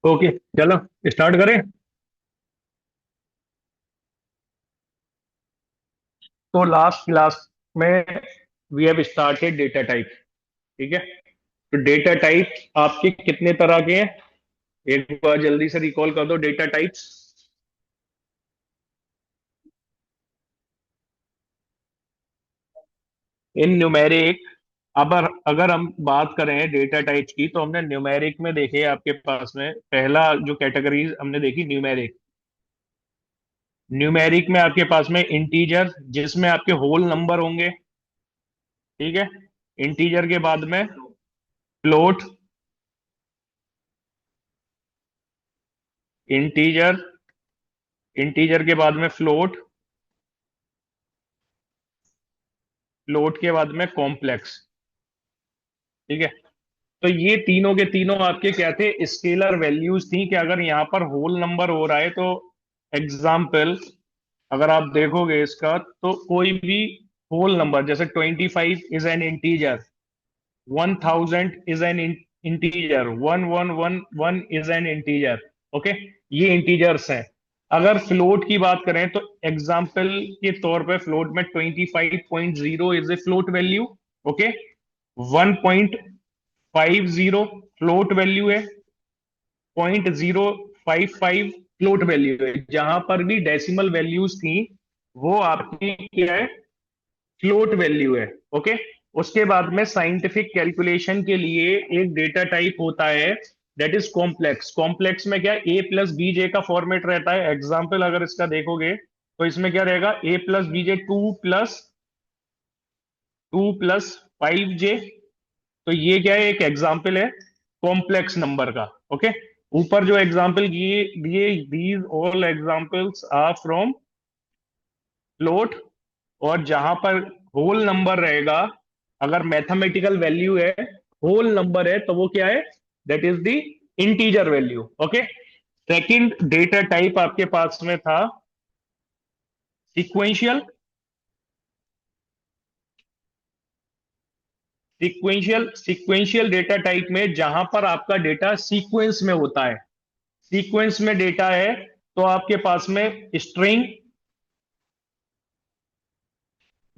Okay, चलो start करें। तो लास्ट क्लास में we have started data type. ठीक है। तो डेटा टाइप आपके कितने तरह के हैं? एक बार जल्दी से रिकॉल कर दो डेटा टाइप्स। इन न्यूमेरिक, अब अगर हम बात करें डेटा टाइप्स की, तो हमने न्यूमेरिक में देखे आपके पास में पहला जो कैटेगरीज हमने देखी न्यूमेरिक। न्यूमेरिक में आपके पास में इंटीजर, जिसमें आपके होल नंबर होंगे। ठीक है। इंटीजर के बाद में फ्लोट। इंटीजर, इंटीजर के बाद में फ्लोट। फ्लोट के बाद में कॉम्प्लेक्स। ठीक है। तो ये तीनों के तीनों आपके क्या थे? स्केलर वैल्यूज थी कि अगर यहाँ पर होल नंबर हो रहा है तो एग्जाम्पल, अगर आप देखोगे इसका, तो कोई भी होल नंबर जैसे 25 is an integer, 1000 is an integer, 1111 is an integer. Okay, ये इंटीजर्स हैं। अगर फ्लोट की बात करें तो एग्जाम्पल के तौर पे फ्लोट में 25.0 is a float value. Okay. 1.50 float value है। 0.055 फ्लोट वैल्यू है। जहां पर भी डेसिमल वैल्यूज थी वो आपकी क्या है? फ्लोट वैल्यू है। ओके। उसके बाद में साइंटिफिक कैलकुलेशन के लिए एक डेटा टाइप होता है, दैट इज कॉम्प्लेक्स। कॉम्प्लेक्स में क्या, ए प्लस बी जे का फॉर्मेट रहता है। एग्जाम्पल अगर इसका देखोगे तो इसमें क्या रहेगा? A plus B J, two plus 5 J. तो ये क्या है? एक एग्जाम्पल है कॉम्प्लेक्स नंबर का। ओके। ऊपर जो एग्जाम्पल दिए दिए these all examples are from float. और जहां पर होल नंबर रहेगा, अगर मैथमेटिकल वैल्यू है, होल नंबर है, तो वो क्या है? That is the integer value. Okay. Second data type आपके पास में था सिक्वेंशियल। सिक्वेंशियल डेटा टाइप में जहां पर आपका डेटा सीक्वेंस में होता है। सीक्वेंस में डेटा है तो आपके पास में स्ट्रिंग,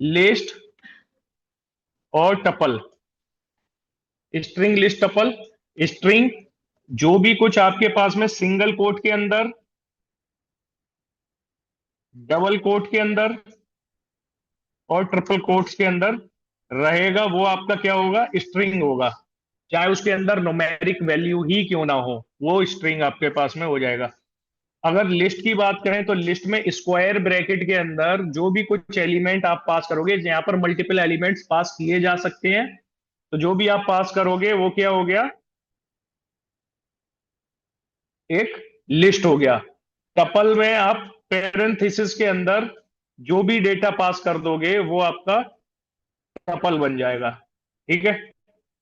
लिस्ट और tuple. String, list, tuple. String जो भी कुछ आपके पास में सिंगल कोट के अंदर, डबल कोट के अंदर और ट्रिपल कोट्स के अंदर रहेगा, वो आपका क्या होगा? स्ट्रिंग होगा। चाहे उसके अंदर न्यूमेरिक वैल्यू ही क्यों ना हो, वो स्ट्रिंग आपके पास में हो जाएगा। अगर लिस्ट की बात करें तो लिस्ट में स्क्वायर ब्रैकेट के अंदर जो भी कुछ एलिमेंट आप पास करोगे, यहाँ पर मल्टीपल एलिमेंट्स पास किए जा सकते हैं, तो जो भी आप पास करोगे वो क्या हो गया? एक लिस्ट हो गया। टपल में आप पेरेंथेसिस के अंदर जो भी डेटा पास कर दोगे वो आपका टपल बन जाएगा। ठीक है।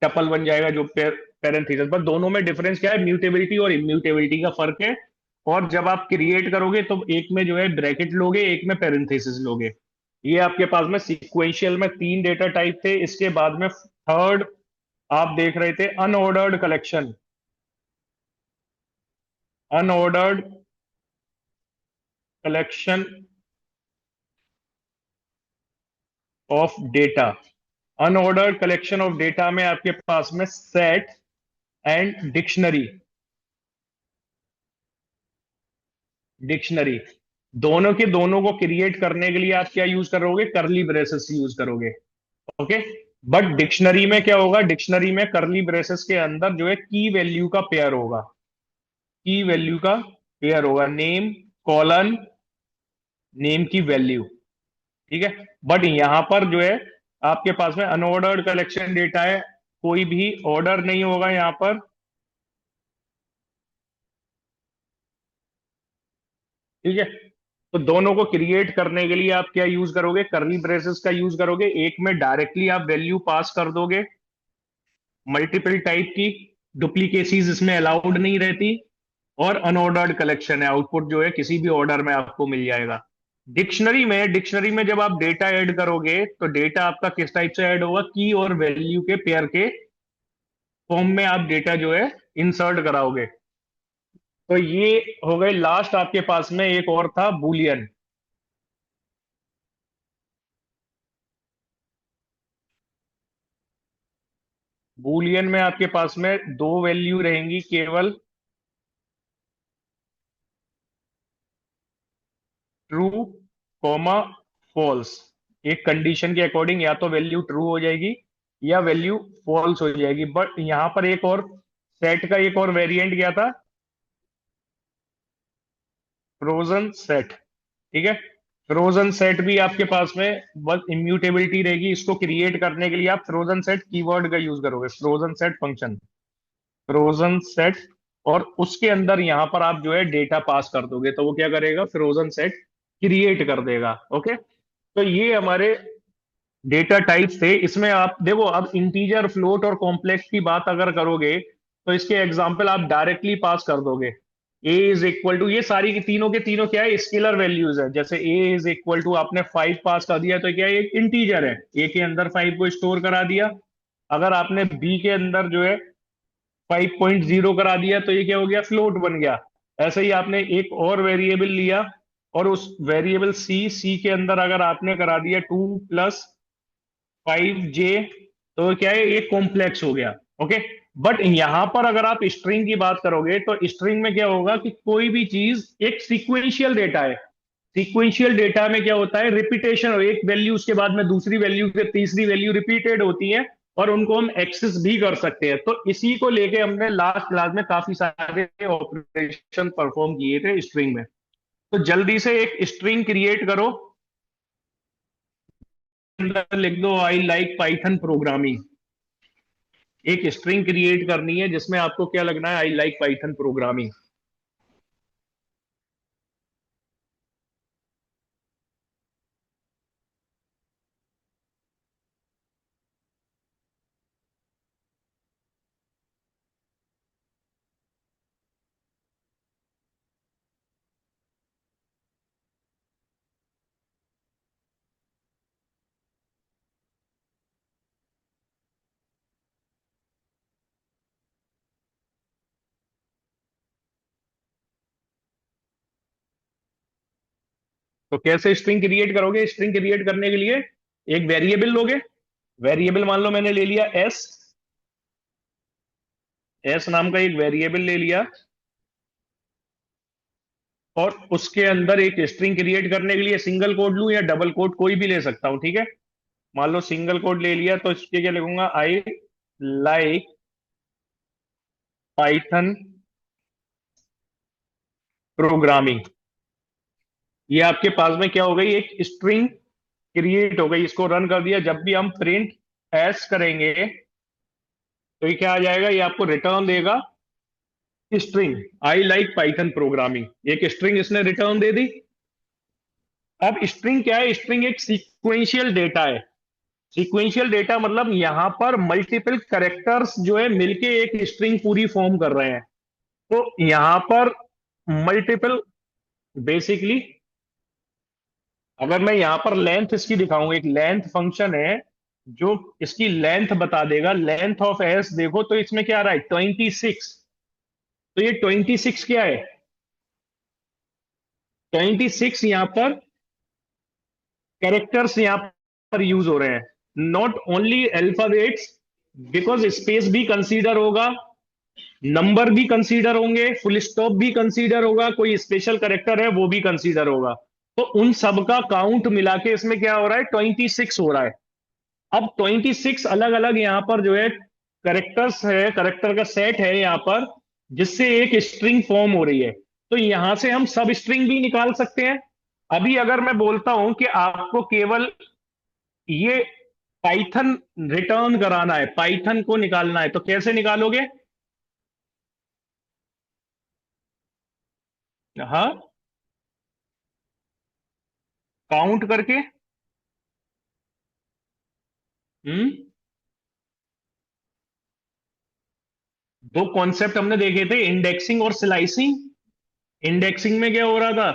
टपल बन जाएगा जो पेरेंथेसिस पर। दोनों में डिफरेंस क्या है? म्यूटेबिलिटी और इम्यूटेबिलिटी का फर्क है। और जब आप क्रिएट करोगे तो एक में जो है ब्रैकेट लोगे, एक में पेरेंथेसिस लोगे। ये आपके पास में सीक्वेंशियल में तीन डेटा टाइप थे। इसके बाद में थर्ड आप देख रहे थे unordered collection. Unordered collection of data. Unordered collection of data में आपके पास में सेट एंड डिक्शनरी। डिक्शनरी दोनों के दोनों को क्रिएट करने के लिए आप क्या यूज करोगे? करली ब्रेसेस यूज करोगे। ओके। बट डिक्शनरी में क्या होगा? डिक्शनरी में करली ब्रेसेस के अंदर जो है की वैल्यू का पेयर होगा। की वैल्यू का पेयर होगा, नेम कॉलन, नेम की वैल्यू। ठीक है। बट यहां पर जो है आपके पास में अनऑर्डर्ड कलेक्शन डेटा है, कोई भी ऑर्डर नहीं होगा यहां पर। ठीक है। तो दोनों को क्रिएट करने के लिए आप क्या यूज करोगे? करली ब्रेसेस का यूज करोगे। एक में डायरेक्टली आप वैल्यू पास कर दोगे, मल्टीपल टाइप की, डुप्लीकेसीज इसमें अलाउड नहीं रहती। और अनऑर्डर्ड कलेक्शन है, आउटपुट जो है किसी भी ऑर्डर में आपको मिल जाएगा। डिक्शनरी में जब आप डेटा ऐड करोगे तो डेटा आपका किस टाइप से ऐड होगा? की और वैल्यू के पेयर के फॉर्म में आप डेटा जो है इंसर्ट कराओगे। तो ये हो गए लास्ट। आपके पास में एक और था बूलियन। बूलियन में आपके पास में दो वैल्यू रहेंगी केवल, ट्रू कॉमा फॉल्स। एक कंडीशन के अकॉर्डिंग या तो वैल्यू ट्रू हो जाएगी या वैल्यू फॉल्स हो जाएगी। बट यहां पर एक और सेट का एक और वेरिएंट क्या था, फ्रोजन सेट। ठीक है, फ्रोजन सेट भी आपके पास में बस इम्यूटेबिलिटी रहेगी। इसको क्रिएट करने के लिए आप फ्रोजन सेट कीवर्ड का यूज करोगे, frozen set function, frozen set. और उसके अंदर यहां पर आप जो है डेटा पास कर दोगे तो वो क्या करेगा, फ्रोजन सेट क्रिएट कर देगा। ओके, तो ये हमारे डेटा टाइप्स थे। इसमें आप देखो, अब इंटीजर, फ्लोट और कॉम्प्लेक्स की बात अगर करोगे तो इसके एग्जांपल आप डायरेक्टली पास कर दोगे। ए इज इक्वल टू, ये सारी की तीनों के तीनों क्या है, स्केलर वैल्यूज है। जैसे ए इज इक्वल टू आपने 5 पास कर दिया तो क्या है, एक इंटीजर है, ए के अंदर 5 को स्टोर करा दिया। अगर आपने बी के अंदर जो है 5.0 करा दिया तो ये क्या हो गया, फ्लोट बन गया। ऐसे ही आपने एक और वेरिएबल लिया और उस वेरिएबल सी, सी के अंदर अगर आपने करा दिया 2 + 5j, तो क्या है, ये कॉम्प्लेक्स हो गया। ओके, बट यहां पर अगर आप स्ट्रिंग की बात करोगे तो स्ट्रिंग में क्या होगा कि कोई भी चीज एक सीक्वेंशियल डेटा है। सीक्वेंशियल डेटा में क्या होता है, रिपीटेशन, और एक वैल्यू उसके बाद में दूसरी वैल्यू, फिर तीसरी वैल्यू रिपीटेड होती है। और उनको हम एक्सेस भी कर सकते हैं। तो इसी को लेके हमने लास्ट क्लास में काफी सारे ऑपरेशन परफॉर्म किए थे स्ट्रिंग में। तो जल्दी से एक स्ट्रिंग क्रिएट करो, अंदर लिख दो आई लाइक पाइथन प्रोग्रामिंग। एक स्ट्रिंग क्रिएट करनी है जिसमें आपको क्या लगना है, आई लाइक पाइथन प्रोग्रामिंग। तो कैसे स्ट्रिंग क्रिएट करोगे, स्ट्रिंग क्रिएट करने के लिए एक वेरिएबल लोगे। वेरिएबल मान लो मैंने ले लिया एस, एस नाम का एक वेरिएबल ले लिया। और उसके अंदर एक स्ट्रिंग क्रिएट करने के लिए सिंगल कोड लूं या डबल कोड, कोई भी ले सकता हूं। ठीक है, मान लो सिंगल कोड ले लिया तो इसके क्या लिखूंगा, आई लाइक पाइथन प्रोग्रामिंग। ये आपके पास में क्या हो गई, एक स्ट्रिंग क्रिएट हो गई। इसको रन कर दिया, जब भी हम प्रिंट एस करेंगे तो ये क्या आ जाएगा, ये आपको रिटर्न देगा स्ट्रिंग आई लाइक पाइथन प्रोग्रामिंग। एक स्ट्रिंग इसने रिटर्न दे दी। अब स्ट्रिंग क्या है, स्ट्रिंग एक सीक्वेंशियल डेटा है। सीक्वेंशियल डेटा मतलब यहां पर मल्टीपल कैरेक्टर्स जो है मिलके एक स्ट्रिंग पूरी फॉर्म कर रहे हैं। तो यहां पर मल्टीपल, बेसिकली अगर मैं यहां पर लेंथ इसकी दिखाऊं, एक लेंथ फंक्शन है जो इसकी लेंथ बता देगा। लेंथ ऑफ एस देखो तो इसमें क्या आ रहा है, 26। तो ये 26 क्या है, 26 यहां पर कैरेक्टर्स यहां पर यूज हो रहे हैं, not only alphabets. Because space भी कंसीडर होगा, नंबर भी कंसीडर होंगे, फुल स्टॉप भी कंसीडर होगा, कोई स्पेशल करेक्टर है वो भी कंसीडर होगा। तो उन सब का काउंट मिला के इसमें क्या हो रहा है, 26 हो रहा है। अब 26 अलग अलग यहाँ पर जो है करेक्टर्स है, करेक्टर का सेट है यहाँ पर, जिससे एक स्ट्रिंग फॉर्म हो रही है। तो यहां से हम सब स्ट्रिंग भी निकाल सकते हैं। अभी अगर मैं बोलता हूं कि आपको केवल ये पाइथन रिटर्न कराना है, पाइथन को निकालना है, तो कैसे निकालोगे। हाँ, काउंट करके। हम्म, दो कॉन्सेप्ट हमने देखे थे, इंडेक्सिंग और स्लाइसिंग। इंडेक्सिंग में क्या हो रहा था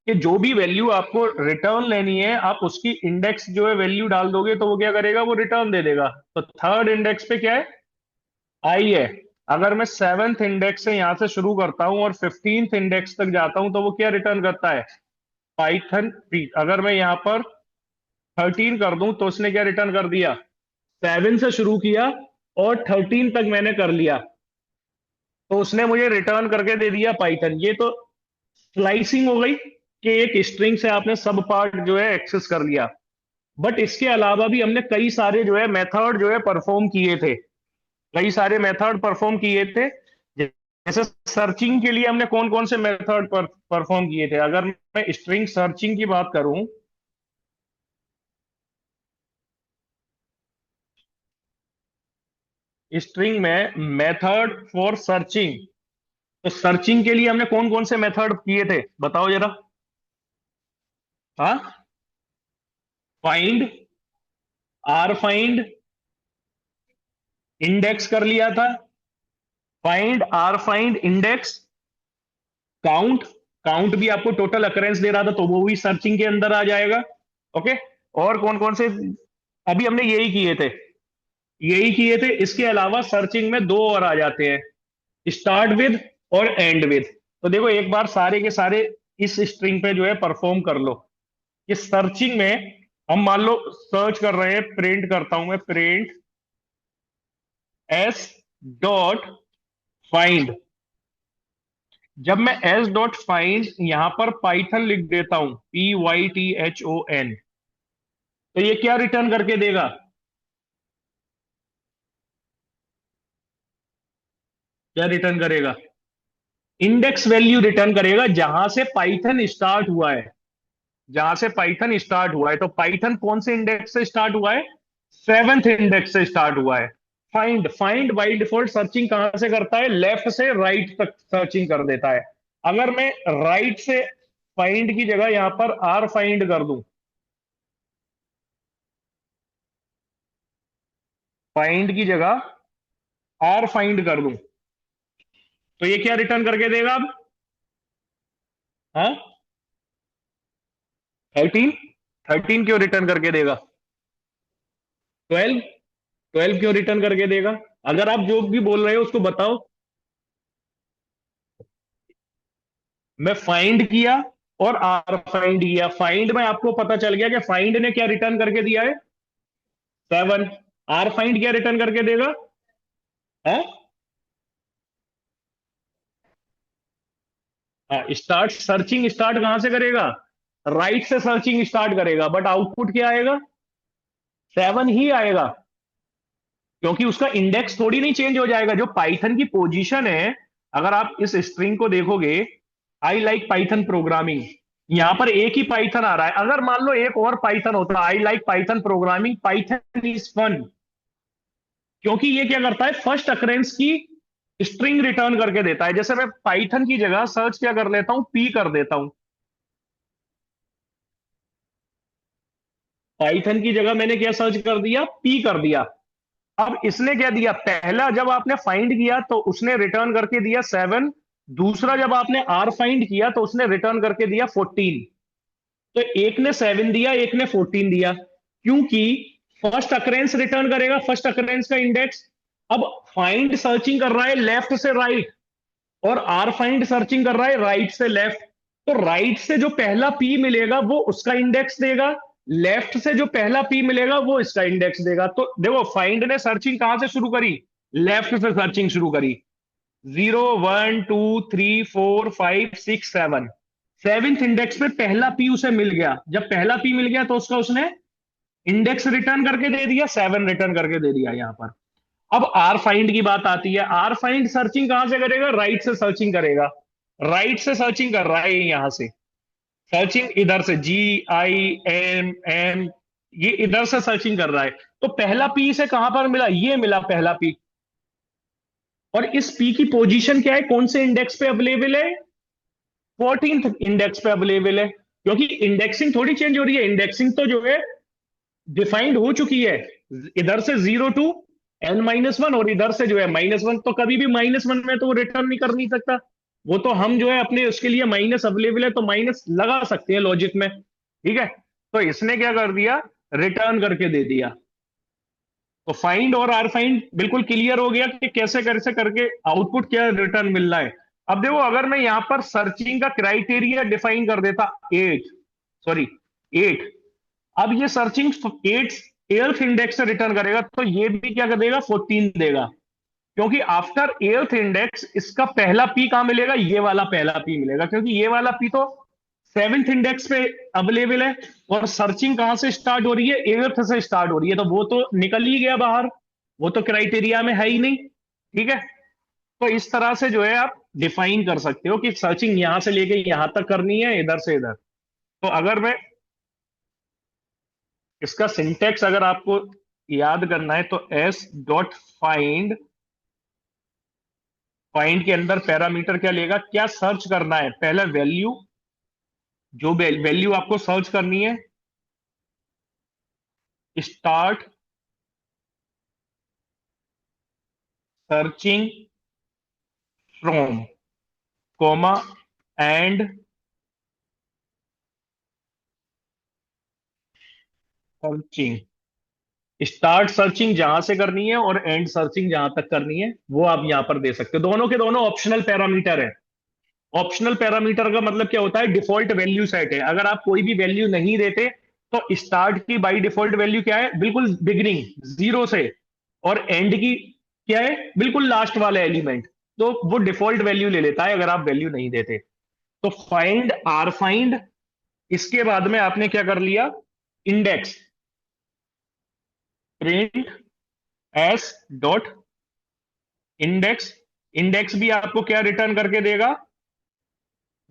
कि जो भी वैल्यू आपको रिटर्न लेनी है, आप उसकी इंडेक्स जो है वैल्यू डाल दोगे तो वो क्या करेगा, वो रिटर्न दे देगा। तो थर्ड इंडेक्स पे क्या है, आई है। अगर मैं सेवेंथ इंडेक्स से यहां से शुरू करता हूं और 15th इंडेक्स तक जाता हूं तो वो क्या रिटर्न करता है? Python pre. अगर मैं यहां पर 13 कर दूं तो उसने क्या रिटर्न कर दिया? 7 से शुरू किया और 13 तक मैंने कर लिया तो उसने मुझे रिटर्न करके दे दिया पाइथन। ये तो स्लाइसिंग हो गई कि एक स्ट्रिंग से आपने सब पार्ट जो है एक्सेस कर लिया। बट इसके अलावा भी हमने कई सारे जो है मेथड जो है परफॉर्म किए थे। कई सारे मेथड परफॉर्म किए थे। जैसे सर्चिंग के लिए हमने कौन कौन से मेथड पर परफॉर्म किए थे? अगर मैं स्ट्रिंग सर्चिंग की बात करूं, स्ट्रिंग में मेथड फॉर सर्चिंग, तो सर्चिंग के लिए हमने कौन कौन से मेथड किए थे बताओ जरा। हाँ, फाइंड, आर फाइंड, इंडेक्स कर लिया था। Find, rfind, index, count. Count भी आपको टोटल अकरेंस दे रहा था तो वो भी सर्चिंग के अंदर आ जाएगा। ओके। और कौन कौन से? अभी हमने यही किए थे, यही किए थे। इसके अलावा सर्चिंग में दो और आ जाते हैं, स्टार्ट विद और एंड विद। तो देखो एक बार सारे के सारे इस स्ट्रिंग पे जो है परफॉर्म कर लो। कि सर्चिंग में हम मान लो सर्च कर रहे हैं, प्रिंट करता हूं मैं, प्रिंट एस डॉट फाइंड। जब मैं एस डॉट फाइंड यहां पर पाइथन लिख देता हूं, PYTHON, तो ये क्या रिटर्न करके देगा? क्या रिटर्न करेगा? इंडेक्स वैल्यू रिटर्न करेगा जहां से पाइथन स्टार्ट हुआ है। जहां से पाइथन स्टार्ट हुआ है तो पाइथन कौन से इंडेक्स से स्टार्ट हुआ है? सेवेंथ इंडेक्स से स्टार्ट हुआ है। Find, find by default searching कहां से करता है? लेफ्ट से राइट तक सर्चिंग कर देता है। अगर मैं राइट से फाइंड की जगह यहां पर आर फाइंड कर दूं, फाइंड की जगह आर फाइंड कर दूं, तो ये क्या रिटर्न करके देगा अब? हाँ, 13। 13 क्यों रिटर्न करके देगा? 12। 12 क्यों रिटर्न करके देगा? अगर आप जो भी बोल रहे हो उसको बताओ। मैं फाइंड किया और आर फाइंड किया। फाइंड में आपको पता चल गया कि फाइंड ने क्या रिटर्न करके दिया है? 7। आर फाइंड क्या रिटर्न करके देगा? है? स्टार्ट सर्चिंग स्टार्ट कहां से करेगा? राइट से सर्चिंग स्टार्ट करेगा, बट आउटपुट क्या आएगा? 7 ही आएगा। क्योंकि उसका इंडेक्स थोड़ी नहीं चेंज हो जाएगा। जो पाइथन की पोजीशन है, अगर आप इस स्ट्रिंग को देखोगे, आई लाइक पाइथन प्रोग्रामिंग, यहां पर एक ही पाइथन आ रहा है। अगर मान लो एक और पाइथन होता, I like Python programming, Python is fun, क्योंकि ये क्या करता है? फर्स्ट अकरेंस की स्ट्रिंग रिटर्न करके देता है। जैसे मैं पाइथन की जगह सर्च क्या कर लेता हूं? पी कर देता हूं। पाइथन की जगह मैंने क्या सर्च कर दिया? पी कर दिया। अब इसने क्या दिया? पहला जब आपने फाइंड किया तो उसने रिटर्न करके दिया 7। दूसरा जब आपने आर फाइंड किया तो उसने रिटर्न करके दिया 14। तो एक ने 7 दिया, एक ने 14 दिया, क्योंकि फर्स्ट अकरेंस रिटर्न करेगा, फर्स्ट अकरेंस का इंडेक्स। अब फाइंड सर्चिंग कर रहा है लेफ्ट से राइट, और आर फाइंड सर्चिंग कर रहा है राइट से लेफ्ट। तो राइट से जो पहला पी मिलेगा वो उसका इंडेक्स देगा, लेफ्ट से जो पहला पी मिलेगा वो इसका इंडेक्स देगा। तो देखो फाइंड ने सर्चिंग कहां से शुरू करी? लेफ्ट से सर्चिंग शुरू करी। 0 1 2 3 4 5 6 7, सेवेंथ इंडेक्स पे पहला पी उसे मिल गया। जब पहला पी मिल गया तो उसका उसने इंडेक्स रिटर्न करके दे दिया, 7 रिटर्न करके दे दिया यहां पर। अब आर फाइंड की बात आती है। आर फाइंड सर्चिंग कहां से करेगा? राइट से सर्चिंग करेगा। राइट से सर्चिंग कर रहा है यहां से, सर्चिंग इधर से GIMM, ये इधर से सर्चिंग कर रहा है। तो पहला पी से कहां पर मिला? ये मिला पहला पी। और इस पी की पोजीशन क्या है? कौन से इंडेक्स पे अवेलेबल है? 14th इंडेक्स पे अवेलेबल है। क्योंकि इंडेक्सिंग थोड़ी चेंज हो रही है, इंडेक्सिंग तो जो है डिफाइंड हो चुकी है। इधर से 0 to n-1, और इधर से जो है -1। तो कभी भी -1 में तो वो रिटर्न नहीं कर नहीं सकता। वो तो हम जो है अपने उसके लिए माइनस अवेलेबल है तो माइनस लगा सकते हैं लॉजिक में। ठीक है। तो इसने क्या कर दिया? रिटर्न करके दे दिया। तो फाइंड और आर फाइंड बिल्कुल क्लियर हो गया कि कैसे कैसे करके आउटपुट क्या रिटर्न मिल रहा है। अब देखो, अगर मैं यहां पर सर्चिंग का क्राइटेरिया डिफाइन कर देता 8, सॉरी 8, अब ये सर्चिंग 8 एट्थ इंडेक्स से रिटर्न करेगा, तो ये भी क्या कर देगा, 14 देगा। क्योंकि आफ्टर एट्थ इंडेक्स इसका पहला पी कहां मिलेगा, ये वाला पहला पी मिलेगा, क्योंकि ये वाला पी तो सेवेंथ इंडेक्स पे अवेलेबल है। और सर्चिंग कहां से स्टार्ट हो रही है, एट्थ से स्टार्ट हो रही है, तो वो तो निकल ही गया बाहर, वो तो क्राइटेरिया में है ही नहीं। ठीक है। तो इस तरह से जो है आप डिफाइन कर सकते हो कि सर्चिंग यहां से लेके यहां तक करनी है, इधर से इधर। तो अगर मैं इसका सिंटेक्स अगर आपको याद करना है, तो एस डॉट फाइंड, फाइंड के अंदर पैरामीटर क्या लेगा, क्या सर्च करना है, पहला वैल्यू, जो वैल्यू आपको सर्च करनी है, start searching from, comma, end searching. Start searching जहां से करनी है और एंड सर्चिंग जहां तक करनी है, वो आप यहां पर दे सकते हो। दोनों के दोनों ऑप्शनल पैरामीटर है। ऑप्शनल पैरामीटर का मतलब क्या होता है, डिफॉल्ट वैल्यू सेट है। अगर आप कोई भी वैल्यू नहीं देते, तो स्टार्ट की बाई डिफॉल्ट वैल्यू क्या है, बिल्कुल बिगिनिंग, जीरो से। और एंड की क्या है, बिल्कुल लास्ट वाला एलिमेंट। तो वो डिफॉल्ट वैल्यू ले लेता है अगर आप वैल्यू नहीं देते। तो फाइंड, आर फाइंड, इसके बाद में आपने क्या कर लिया, index, print S dot index. Index भी आपको क्या रिटर्न करके देगा,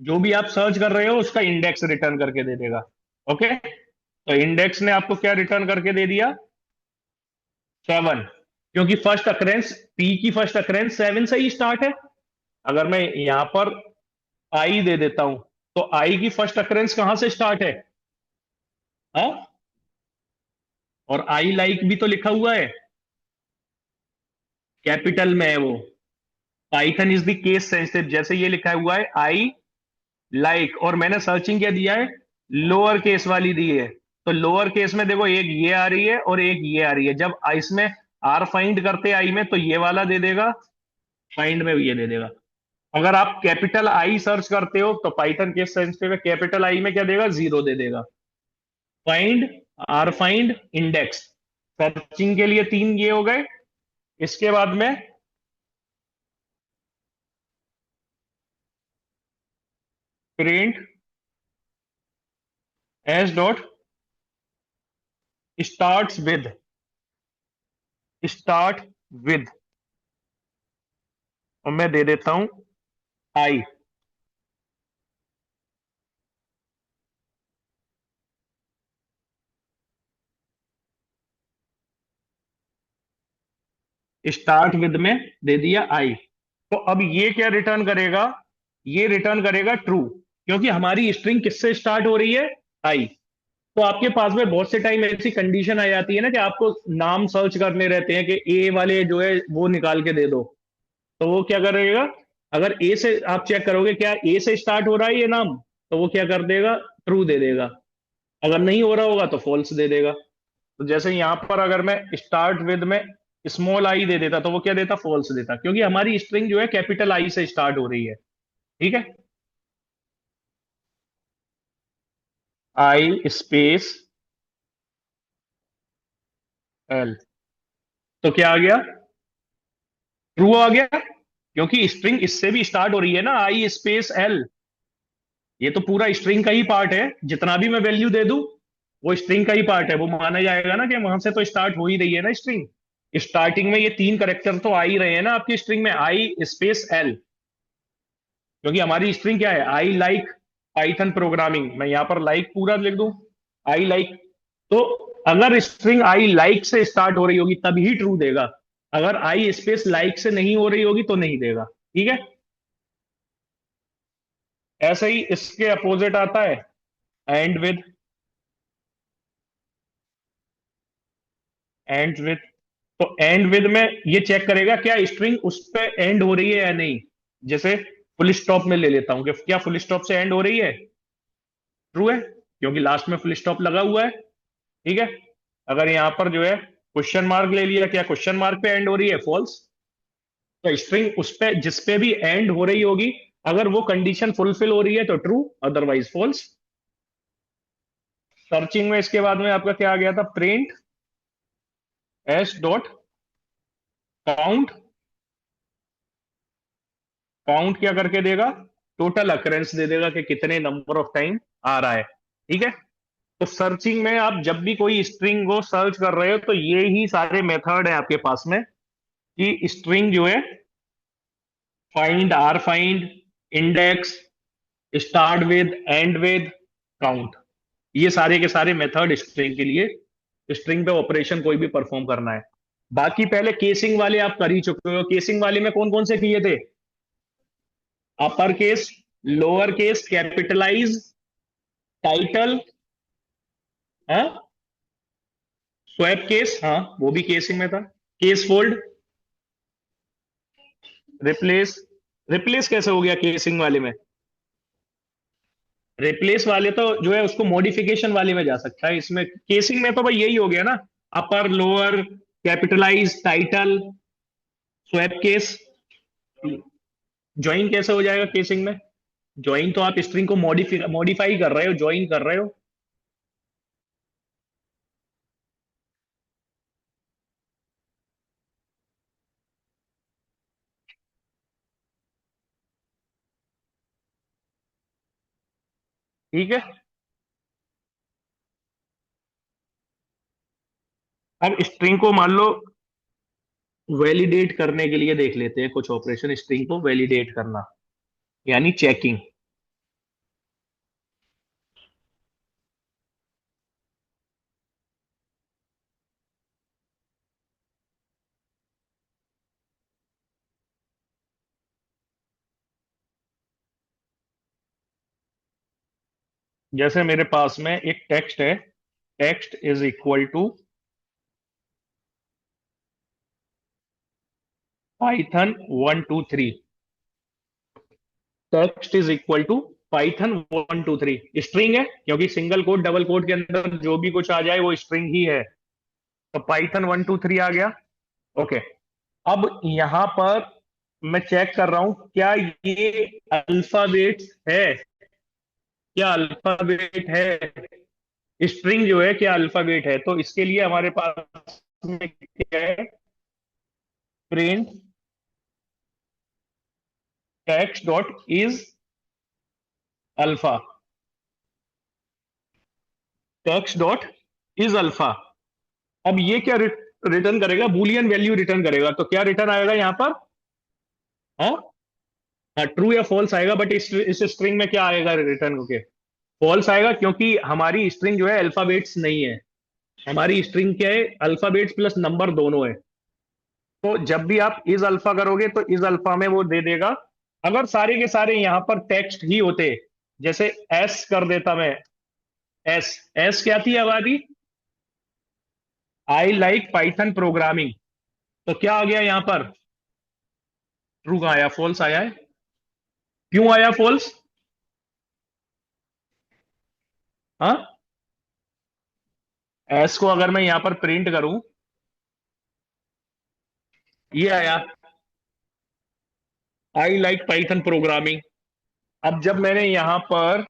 जो भी आप सर्च कर रहे हो उसका इंडेक्स रिटर्न करके दे देगा। ओके। तो इंडेक्स ने आपको क्या रिटर्न करके दे दिया, 7। क्योंकि फर्स्ट अकरेंस, पी की फर्स्ट अकरेंस 7 से ही स्टार्ट है। अगर मैं यहां पर आई दे देता हूं, तो आई की फर्स्ट अकरेंस कहां से स्टार्ट है, हाँ, और आई लाइक भी तो लिखा हुआ है, कैपिटल में है वो। Python is the case sensitive, जैसे ये लिखा हुआ है आई लाइक, और मैंने सर्चिंग क्या दिया है, लोअर केस वाली दी है। तो लोअर केस में देखो, एक ये आ रही है और एक ये आ रही है। जब इसमें आर फाइंड करते आई में, तो ये वाला दे देगा, फाइंड में ये दे देगा। अगर आप कैपिटल आई सर्च करते हो, तो पाइथन केस सेंसिटिव है, कैपिटल आई में क्या देगा, 0 दे देगा। Find, rfind, index, searching के लिए 3 ये हो गए। इसके बाद में print S dot start with, start with, और मैं दे देता हूं आई। स्टार्ट विद में दे दिया आई। तो अब ये क्या रिटर्न करेगा, ये रिटर्न करेगा ट्रू, क्योंकि हमारी स्ट्रिंग किससे स्टार्ट हो रही है, आई। तो आपके पास में बहुत से टाइम ऐसी कंडीशन आ जाती है ना, कि आपको नाम सर्च करने रहते हैं कि ए वाले जो है वो निकाल के दे दो। तो वो क्या करेगा, अगर ए से आप चेक करोगे क्या ए से स्टार्ट हो रहा है ये नाम, तो वो क्या कर देगा, ट्रू दे देगा। अगर नहीं हो रहा होगा तो फॉल्स दे देगा। तो जैसे यहां पर अगर मैं स्टार्ट विद में स्मॉल आई दे देता, तो वो क्या देता, फॉल्स देता, क्योंकि हमारी स्ट्रिंग जो है कैपिटल आई से स्टार्ट हो रही है। ठीक है। आई स्पेस एल, तो क्या आ गया, ट्रू आ गया, क्योंकि स्ट्रिंग इससे भी स्टार्ट हो रही है ना, आई स्पेस एल। ये तो पूरा स्ट्रिंग का ही पार्ट है, जितना भी मैं वैल्यू दे दूं वो स्ट्रिंग का ही पार्ट है, वो माना जाएगा ना, कि वहां से तो स्टार्ट हो ही रही है ना स्ट्रिंग। स्टार्टिंग में ये 3 करेक्टर तो आ ही रहे हैं ना आपकी स्ट्रिंग में, आई स्पेस एल। क्योंकि हमारी स्ट्रिंग क्या है, आई लाइक पाइथन प्रोग्रामिंग, मैं यहां पर लाइक पूरा लिख दूं, आई लाइक। तो अगर स्ट्रिंग आई लाइक से स्टार्ट हो रही होगी तभी ट्रू देगा, अगर आई स्पेस लाइक से नहीं हो रही होगी तो नहीं देगा। ठीक है। ऐसे ही इसके अपोजिट आता है एंड विद, एंड विद। तो एंड विद में ये चेक करेगा क्या स्ट्रिंग उस पे एंड हो रही है या नहीं। जैसे फुल स्टॉप में ले लेता हूं कि क्या फुल स्टॉप से एंड हो रही है, ट्रू है, क्योंकि लास्ट में फुल स्टॉप लगा हुआ है। ठीक है। अगर यहां पर जो है क्वेश्चन मार्क ले लिया, क्या क्वेश्चन मार्क पे एंड हो रही है? फॉल्स। तो स्ट्रिंग उस पे जिस पे भी एंड हो रही होगी, अगर वो कंडीशन फुलफिल हो रही है तो ट्रू, अदरवाइज फॉल्स। सर्चिंग में इसके बाद में आपका क्या आ गया था? Print S dot count. Count क्या करके देगा? टोटल अकरेंस दे देगा कि कितने नंबर ऑफ टाइम आ रहा है। ठीक है। तो सर्चिंग में आप जब भी कोई स्ट्रिंग को सर्च कर रहे हो तो ये ही सारे मेथड है आपके पास में, कि स्ट्रिंग जो है, find, rfind, index, start with, end with, count. ये सारे के सारे मेथड स्ट्रिंग के लिए, स्ट्रिंग पे ऑपरेशन कोई भी परफॉर्म करना है। बाकी पहले केसिंग वाले आप कर ही चुके हो। केसिंग वाले में कौन कौन से किए थे? Upper case, lower case, capitalize, title, हाँ, स्वैप केस, हाँ वो भी केसिंग में था। Case fold, replace. रिप्लेस कैसे हो गया केसिंग वाले में? रिप्लेस वाले तो जो है उसको मॉडिफिकेशन वाले में जा सकता है, इसमें केसिंग में तो भाई यही हो गया ना, upper, lower, capitalise, title, swap case. Join कैसे हो जाएगा केसिंग में? ज्वाइन तो आप स्ट्रिंग को मॉडिफाई कर रहे हो, ज्वाइन कर रहे हो। ठीक है। अब स्ट्रिंग को मान लो वैलिडेट करने के लिए देख लेते हैं कुछ ऑपरेशन, स्ट्रिंग को वैलिडेट करना यानी चेकिंग। जैसे मेरे पास में एक टेक्स्ट है, text is equal to Python 1 2 3। Text is equal to Python 1 2 3। String है क्योंकि सिंगल कोट डबल कोट के अंदर जो भी कुछ आ जाए वो स्ट्रिंग ही है। तो पाइथन 1 2 3 आ गया। ओके। अब यहां पर मैं चेक कर रहा हूं क्या ये अल्फाबेट है, क्या अल्फाबेट है, स्ट्रिंग जो है क्या अल्फाबेट है। तो इसके लिए हमारे पास में क्या है? Print text dot is alpha. Text dot is alpha. अब ये क्या रिटर्न करेगा? बूलियन वैल्यू रिटर्न करेगा। तो क्या रिटर्न आएगा यहां पर? हाँ, हाँ ट्रू या फॉल्स आएगा। बट इस स्ट्रिंग में क्या आएगा रिटर्न होके? फॉल्स आएगा, क्योंकि हमारी स्ट्रिंग जो है अल्फाबेट्स नहीं है। हमारी स्ट्रिंग क्या है? अल्फाबेट्स प्लस नंबर दोनों है। तो जब भी आप इज अल्फा करोगे तो इज अल्फा में वो दे देगा। अगर सारे के सारे यहां पर टेक्स्ट ही होते, जैसे एस कर देता मैं, एस, एस क्या थी आबादी? आई लाइक पाइथन प्रोग्रामिंग। तो क्या आ गया यहां पर? ट्रू का आया, फॉल्स आया है। क्यों आया फॉल्स? हाँ, एस को अगर मैं यहां पर प्रिंट करूं, ये आया, आई लाइक पाइथन प्रोग्रामिंग। अब जब मैंने यहां पर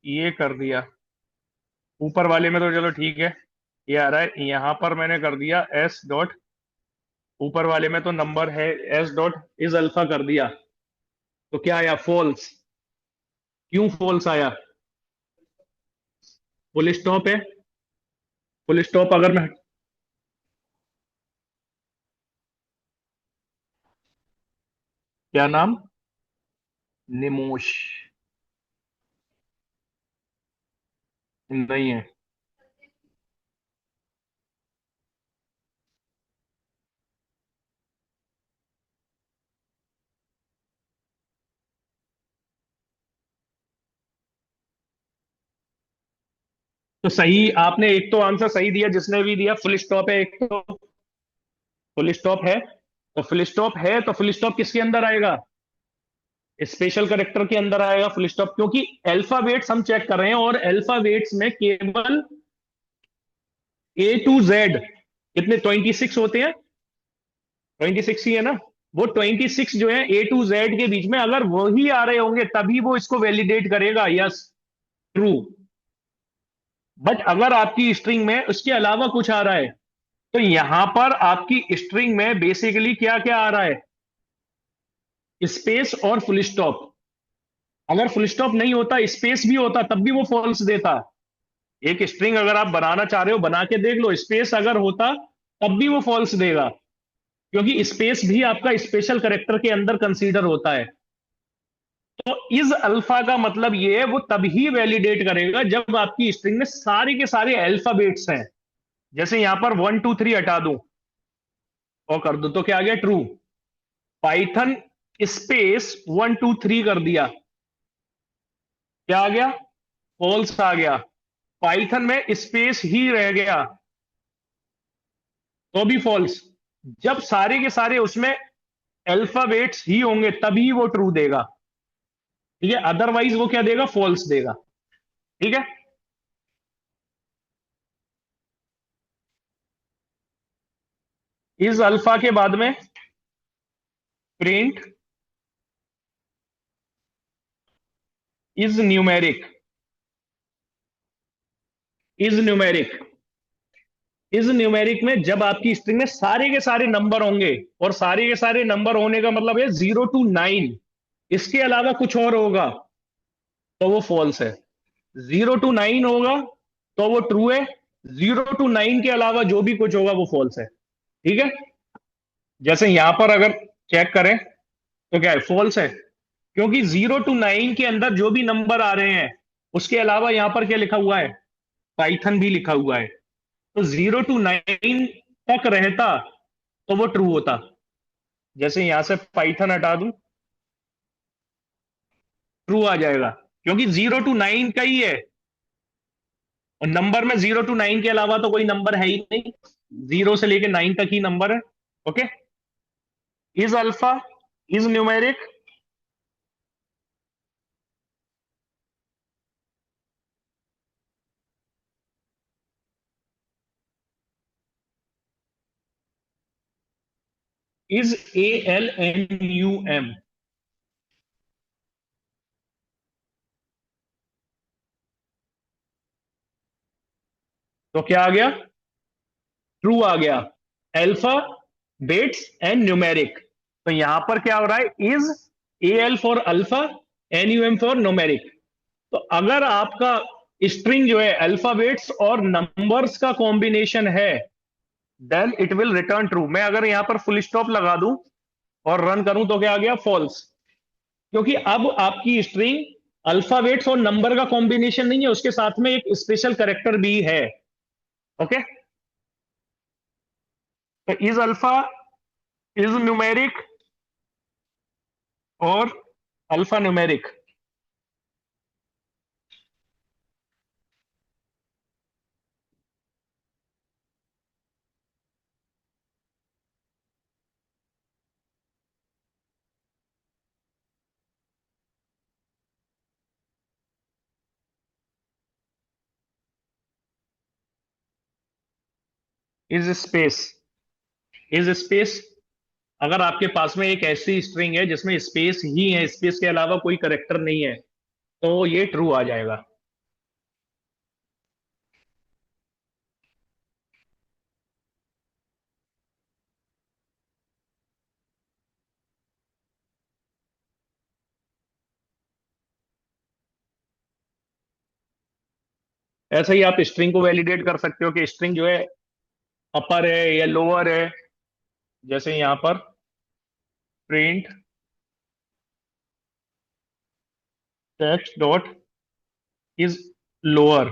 ये कर दिया, ऊपर वाले में तो चलो ठीक है, ये आ रहा है, यहां पर मैंने कर दिया एस डॉट, ऊपर वाले में तो नंबर है, एस डॉट इज अल्फा कर दिया। तो क्या आया? फॉल्स। क्यों फॉल्स आया? फुल स्टॉप है। फुल स्टॉप अगर मैं, क्या नाम? निमोश? नहीं है। तो सही आपने एक तो आंसर सही दिया, जिसने भी दिया फुल स्टॉप है एक तो। फुल स्टॉप है, तो फुल स्टॉप है तो फुल स्टॉप किसके अंदर आएगा? स्पेशल करेक्टर के अंदर आएगा फुल स्टॉप, क्योंकि अल्फाबेट्स हम चेक कर रहे हैं और अल्फाबेट्स में केवल A to Z कितने 26 होते हैं, 26 ही है ना। वो 26 जो है A to Z के बीच में अगर वही आ रहे होंगे तभी वो इसको वैलिडेट करेगा, यस ट्रू। बट अगर आपकी स्ट्रिंग में उसके अलावा कुछ आ रहा है, तो यहां पर आपकी स्ट्रिंग में बेसिकली क्या क्या आ रहा है, स्पेस और फुल स्टॉप। अगर फुल स्टॉप नहीं होता, स्पेस भी होता, तब भी वो फॉल्स देता। एक स्ट्रिंग अगर आप बनाना चाह रहे हो, बना के देख लो, स्पेस अगर होता तब भी वो फॉल्स देगा, क्योंकि स्पेस भी आपका स्पेशल करेक्टर के अंदर कंसीडर होता है। तो इस अल्फा का मतलब ये है, वो तभी वैलिडेट करेगा जब आपकी स्ट्रिंग में सारे के सारे अल्फाबेट्स हैं। जैसे यहां पर 1 2 3 हटा दूं और कर दूं, तो क्या आ गया, ट्रू। पाइथन स्पेस 1 2 3 कर दिया, क्या आ गया, फॉल्स आ गया। पाइथन में स्पेस ही रह गया, तो भी फॉल्स। जब सारे के सारे उसमें अल्फाबेट्स ही होंगे तभी वो ट्रू देगा, ठीक है, अदरवाइज वो क्या देगा, फॉल्स देगा। ठीक है। इस अल्फा के बाद में print is numeric. Is numeric, is numeric में जब आपकी स्ट्रिंग में सारे के सारे नंबर होंगे, और सारे के सारे नंबर होने का मतलब है 0 to 9, इसके अलावा कुछ और होगा तो वो फॉल्स है। 0 to 9 होगा तो वो ट्रू है, 0 to 9 के अलावा जो भी कुछ होगा वो फॉल्स है। ठीक है। जैसे यहां पर अगर चेक करें तो क्या है, फॉल्स है, क्योंकि 0 to 9 के अंदर जो भी नंबर आ रहे हैं उसके अलावा यहां पर क्या लिखा हुआ है, पाइथन भी लिखा हुआ है। तो 0 to 9 तक रहता तो वो ट्रू होता। जैसे यहां से पाइथन हटा दूं, ट्रू आ जाएगा, क्योंकि 0 to 9 का ही है, और नंबर में 0 to 9 के अलावा तो कोई नंबर है ही नहीं, 0 से लेके 9 तक ही नंबर है। Okay. Is alpha is numeric is ALNUM। तो क्या आ गया, ट्रू आ गया। अल्फा बेट्स एंड न्यूमेरिक, तो यहां पर क्या हो रहा है, is AL for alpha, NUM for numeric. तो अगर आपका स्ट्रिंग जो है अल्फाबेट्स और नंबर्स का कॉम्बिनेशन है, then it will return true. मैं अगर यहां पर फुल स्टॉप लगा दूं और रन करूं तो क्या आ गया, फॉल्स, क्योंकि अब आपकी स्ट्रिंग अल्फाबेट्स और नंबर का कॉम्बिनेशन नहीं है, उसके साथ में एक स्पेशल कैरेक्टर भी है। ओके। तो इज अल्फा इज न्यूमेरिक और alpha numeric. Is space, is space, अगर आपके पास में एक ऐसी स्ट्रिंग है जिसमें स्पेस ही है, स्पेस के अलावा कोई करेक्टर नहीं है, तो ये ट्रू आ जाएगा। ऐसे ही आप स्ट्रिंग को वैलिडेट कर सकते हो कि स्ट्रिंग जो है अपर है या लोअर है। जैसे यहां पर print text dot is lower,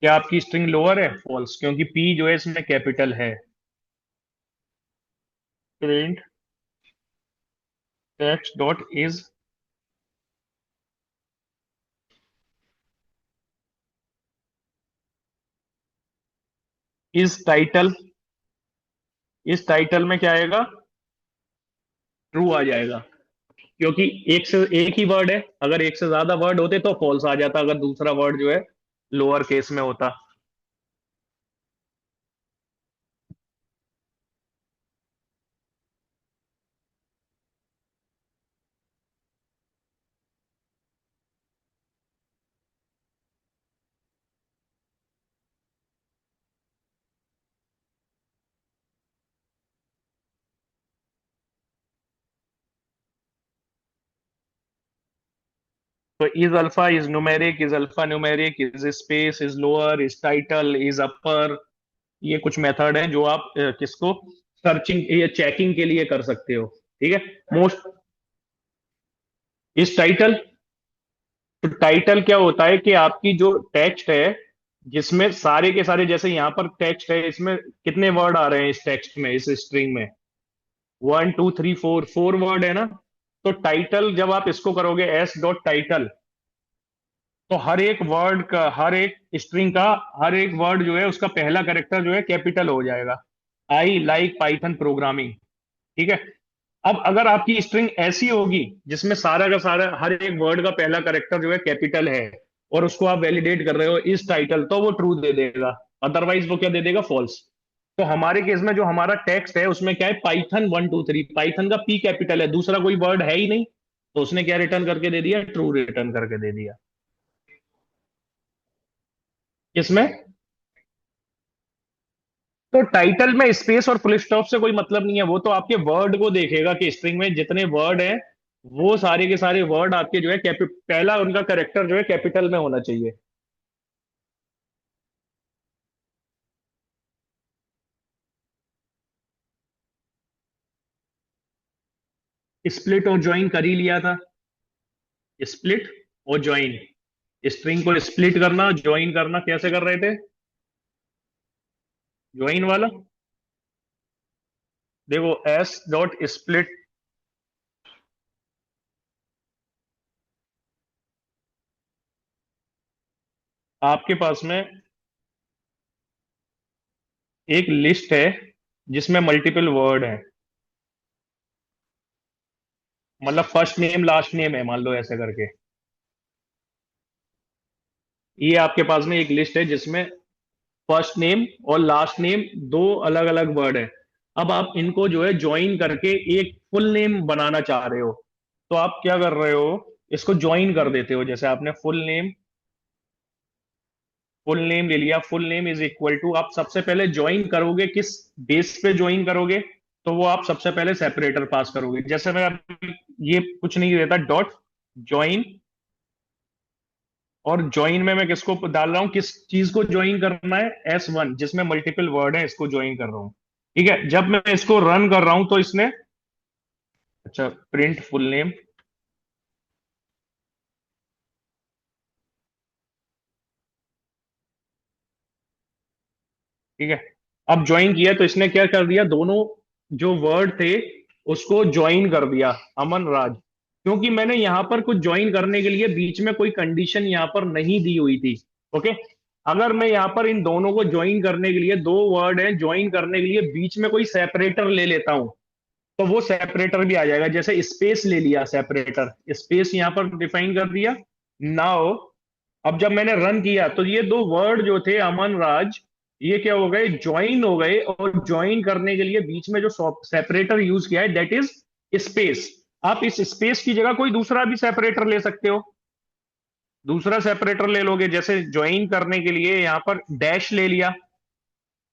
क्या आपकी स्ट्रिंग लोअर है, फॉल्स, क्योंकि पी जो है इसमें कैपिटल है। Print text dot is title, इस टाइटल में क्या आएगा, ट्रू आ जाएगा। क्योंकि एक ही वर्ड है, अगर एक से ज्यादा वर्ड होते तो फॉल्स आ जाता, अगर दूसरा वर्ड जो है लोअर केस में होता। तो is alpha, is numeric, is alpha numeric, is space, is lower, is title, is upper. ये कुछ मेथड है जो आप किसको सर्चिंग या चेकिंग के लिए कर सकते हो। ठीक है। Most is title. तो टाइटल क्या होता है कि आपकी जो टेक्स्ट है, जिसमें सारे के सारे, जैसे यहाँ पर टेक्स्ट है, इसमें कितने वर्ड आ रहे हैं इस टेक्स्ट में, इस स्ट्रिंग में? 1 2 3 4, 4 वर्ड है ना। तो टाइटल जब आप इसको करोगे एस डॉट टाइटल, तो हर एक वर्ड का, हर एक स्ट्रिंग का हर एक वर्ड जो है उसका पहला कैरेक्टर जो है कैपिटल हो जाएगा। आई लाइक पाइथन प्रोग्रामिंग। ठीक है। अब अगर आपकी स्ट्रिंग ऐसी होगी जिसमें सारा का सारा हर एक वर्ड का पहला कैरेक्टर जो है कैपिटल है, और उसको आप वैलिडेट कर रहे हो इस टाइटल, तो वो ट्रू दे देगा। अदरवाइज वो क्या दे देगा? फॉल्स। तो हमारे केस में जो हमारा टेक्स्ट है उसमें क्या है? पाइथन 1 2 3, पाइथन का पी कैपिटल है, दूसरा कोई वर्ड है ही नहीं, तो उसने क्या रिटर्न करके दे दिया? ट्रू रिटर्न करके दे दिया। इसमें तो टाइटल में स्पेस और फुल स्टॉप से कोई मतलब नहीं है, वो तो आपके वर्ड को देखेगा कि स्ट्रिंग में जितने वर्ड हैं वो सारे के सारे वर्ड आपके जो है पहला उनका कैरेक्टर जो है कैपिटल में होना चाहिए। स्प्लिट और ज्वाइन कर ही लिया था। स्प्लिट और ज्वाइन, स्ट्रिंग को स्प्लिट करना, ज्वाइन करना, कैसे कर रहे थे? ज्वाइन वाला, देखो एस डॉट स्प्लिट। आपके पास में एक लिस्ट है जिसमें मल्टीपल वर्ड है, मतलब फर्स्ट नेम लास्ट नेम है, मान लो ऐसे करके। ये आपके पास में एक लिस्ट है जिसमें फर्स्ट नेम और लास्ट नेम दो अलग अलग वर्ड है। अब आप इनको जो है ज्वाइन करके एक फुल नेम बनाना चाह रहे हो, तो आप क्या कर रहे हो? इसको ज्वाइन कर देते हो। जैसे आपने फुल नेम ले लिया, full name is equal to, आप सबसे पहले ज्वाइन करोगे किस बेस पे ज्वाइन करोगे? तो वो आप सबसे पहले सेपरेटर पास करोगे। जैसे मैं अभी ये कुछ नहीं देता, डॉट ज्वाइन, और ज्वाइन में मैं किसको डाल रहा हूं, किस चीज को ज्वाइन करना है? S1, जिसमें मल्टीपल वर्ड है, इसको ज्वाइन कर रहा हूं। ठीक है। जब मैं इसको रन कर रहा हूं तो इसने, अच्छा, प्रिंट फुल नेम। ठीक है। अब ज्वाइन किया तो इसने क्या कर दिया? दोनों जो वर्ड थे उसको ज्वाइन कर दिया, अमन राज। क्योंकि मैंने यहां पर कुछ ज्वाइन करने के लिए बीच में कोई कंडीशन यहां पर नहीं दी हुई थी। ओके। अगर मैं यहां पर इन दोनों को ज्वाइन करने के लिए, दो वर्ड है ज्वाइन करने के लिए, बीच में कोई सेपरेटर ले लेता हूं, तो वो सेपरेटर भी आ जाएगा। जैसे स्पेस ले लिया, सेपरेटर स्पेस यहां पर डिफाइन कर दिया। नाउ अब जब मैंने रन किया तो ये दो वर्ड जो थे अमन राज, ये क्या हो गए? ज्वाइन हो गए। और ज्वाइन करने के लिए बीच में जो सेपरेटर यूज किया है, दैट इज स्पेस। आप इस स्पेस की जगह कोई दूसरा भी सेपरेटर ले सकते हो। दूसरा सेपरेटर ले लोगे, जैसे ज्वाइन करने के लिए यहां पर डैश ले लिया,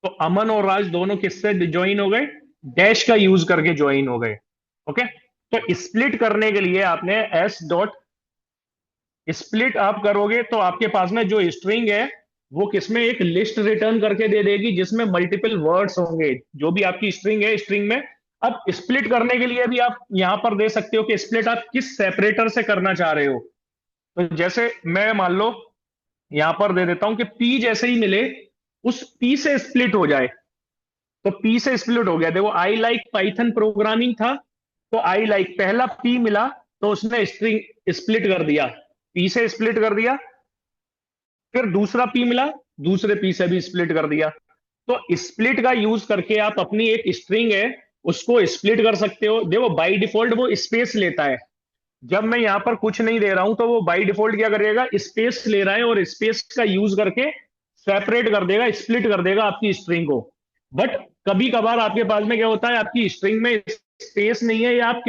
तो अमन और राज दोनों किससे ज्वाइन हो गए? डैश का यूज करके ज्वाइन हो गए। ओके। तो स्प्लिट करने के लिए आपने एस डॉट स्प्लिट आप करोगे तो आपके पास में जो स्ट्रिंग है वो किसमें एक लिस्ट रिटर्न करके दे देगी जिसमें मल्टीपल वर्ड्स होंगे। जो भी आपकी स्ट्रिंग है, स्ट्रिंग में अब स्प्लिट करने के लिए भी आप यहां पर दे सकते हो कि स्प्लिट आप किस सेपरेटर से करना चाह रहे हो। तो जैसे मैं मान लो यहां पर दे देता हूं कि पी जैसे ही मिले उस पी से स्प्लिट हो जाए। तो पी से स्प्लिट हो गया, देखो आई लाइक पाइथन प्रोग्रामिंग था, तो आई लाइक पहला पी मिला, तो उसने स्ट्रिंग स्प्लिट कर दिया, पी से स्प्लिट कर दिया। फिर दूसरा पी मिला, दूसरे पी से भी स्प्लिट कर दिया। तो स्प्लिट का यूज करके आप अपनी एक स्ट्रिंग है उसको स्प्लिट कर सकते हो। देखो बाय डिफॉल्ट वो स्पेस लेता है, जब मैं यहां पर कुछ नहीं दे रहा हूं तो वो बाय डिफॉल्ट क्या करेगा, स्पेस ले रहा है और स्पेस का यूज करके सेपरेट कर देगा, स्प्लिट कर देगा आपकी स्ट्रिंग को। बट कभी कभार आपके पास में क्या होता है, आपकी स्ट्रिंग में स्पेस नहीं है, या आप